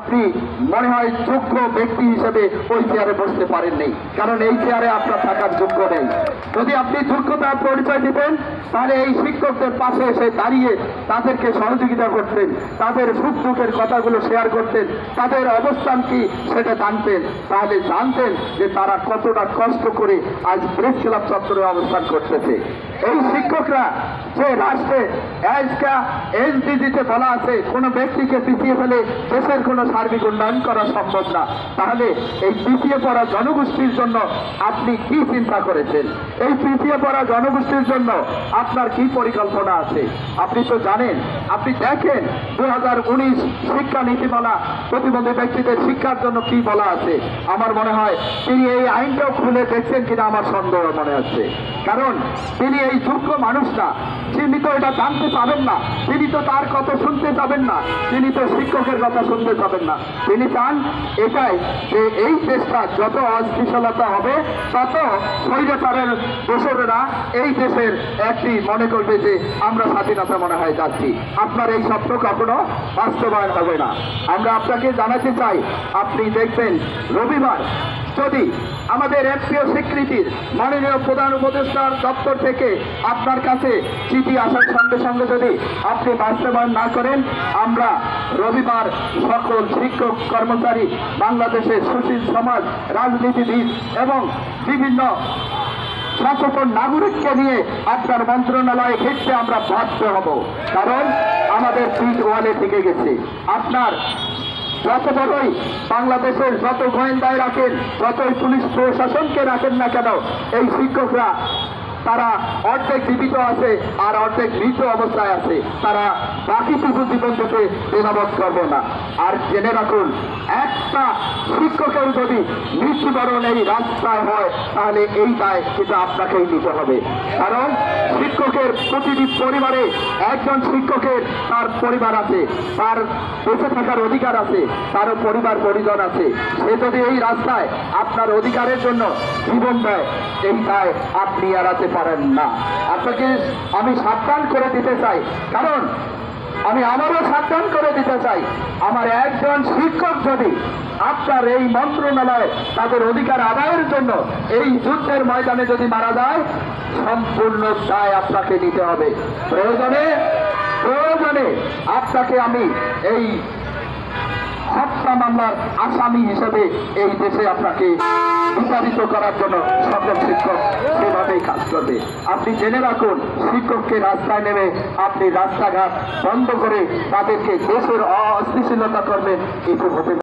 আপনি মনে হয় যোগ্য ব্যক্তি হিসেবে ওই চেয়ারে বসতে পারেননি, কারণ এই চেয়ারে আপনার থাকার যোগ্য নেই। যদি আপনি যোগ্যতার পরিচয় দিতেন তাহলে এই শিক্ষকদের পাশে এসে দাঁড়িয়ে তাদেরকে সহযোগিতা করতেন, তাদের সুখ দুঃখের কথাগুলো শেয়ার করতেন, তাদের অবস্থান কি সেটা জানতেন, তাহলে জানতেন যে তারা কতটা কষ্ট করে আজ প্রেস ক্লাব চত্বরে অবস্থান করতেছে। এই শিক্ষকরা যে রাষ্ট্রে এসডিজিতে বলা আছে কোনো ব্যক্তিকে পিছিয়ে ফেলে দেশের কোনো সার্বিক উন্নয়ন করা সম্ভব না, তাহলে এই পিছিয়ে পড়া জনগোষ্ঠীর জন্য আপনি কি চিন্তা করেছেন? এই পিছিয়ে পড়া জনগোষ্ঠীর জন্য আপনার কি পরিকল্পনা আছে? আপনি তো জানেন, আপনি দেখেন 2019 শিক্ষা নীতিমালা প্রতিবন্ধী ব্যক্তিদের শিক্ষার জন্য কি বলা আছে। আমার মনে হয় তিনি এই আইনটাও খুলে দেখছেন কিনা আমার সন্দেহ মনে হচ্ছে, কারণ তিনি এই যোগ্য মানুষ না, তিনি তো এটা জানতে পাবেন না, তিনি তো তার কথা শুনতে যাবেন না, তিনি তো শিক্ষকের কথা শুনতে যাবেন না। তিনি চান এটাই যে এই দেশটা যত অস্থিতিশীলতা হবে তত স্বৈরাচারের দোসরেরা এই দেশের একটি মনে করবে যে আমরা স্বাধীনতা মনে হয় যাচ্ছি। আপনার এই স্বপ্ন কখনো বাস্তবায়ন হবে না। আমরা আপনাকে জানাতে চাই, আপনি দেখবেন রবিবার যদি আমাদের এমপিও স্বীকৃতির মাননীয় প্রধান উপদেষ্টার দপ্তর থেকে আপনার কাছে চিঠি আসার সঙ্গে সঙ্গে যদি আপনি বাস্তবায়ন না করেন, আমরা রবিবার সকল শিক্ষক কর্মচারী, বাংলাদেশের সুশীল সমাজ, রাজনীতিবিদ এবং বিভিন্ন সচেতন নাগরিককে নিয়ে আপনার মন্ত্রণালয়ে ঘিরতে আমরা বাধ্য হব, কারণ আমাদের পিঠ ওয়ালে থেকে গেছে। আপনার যত বড়ই বাংলাদেশের যত গোয়েন্দায় রাখেন, যতই পুলিশ প্রশাসনকে রাখেন না কেন, এই শিক্ষকরা তারা অর্ধেক জীবিত আছে আর অর্ধেক মৃত অবস্থায় আছে, তারা বাকিটুকু জীবন থেকে বেনাবদ করবে না। আর জেনে রাখুন, একটা শিক্ষকের যদি মৃত্যুবরণ এই রাস্তায় হয় তাহলে এই দায় কিন্তু আপনাকেই নিতে হবে, কারণ শিক্ষকের প্রতিটি পরিবারে একজন শিক্ষকের তার পরিবার আছে, তার বেঁচে থাকার অধিকার আছে, তারও পরিবার পরিজন আছে। সে যদি এই রাস্তায় আপনার অধিকারের জন্য জীবন দেয়, এই দায় আপনি এড়াতে পারেন না। আপনাকে আমি সাবধান করে দিতে চাই, কারণ আমি আমারও সাবধান করে দিতে চাই, আমার একজন শিক্ষক যদি আপনার এই মন্ত্রণালয়ে তাদের অধিকার আদায়ের জন্য এই যুদ্ধের ময়দানে যদি মারা যায়, সম্পূর্ণ দায় আপনাকে নিতে হবে। প্রয়োজনে আপনাকে আমি এই হত্যা মামলার আসামি হিসেবে এই দেশে আপনাকে বিচারিত করার জন্য সকল শিক্ষক সেভাবেই কাজ করবে। আপনি জেনে রাখুন, শিক্ষককে রাস্তায় নেমে আপনি রাস্তাঘাট বন্ধ করে তাদেরকে দেশের অস্থিতিশীলতা করবেন, এটি হতে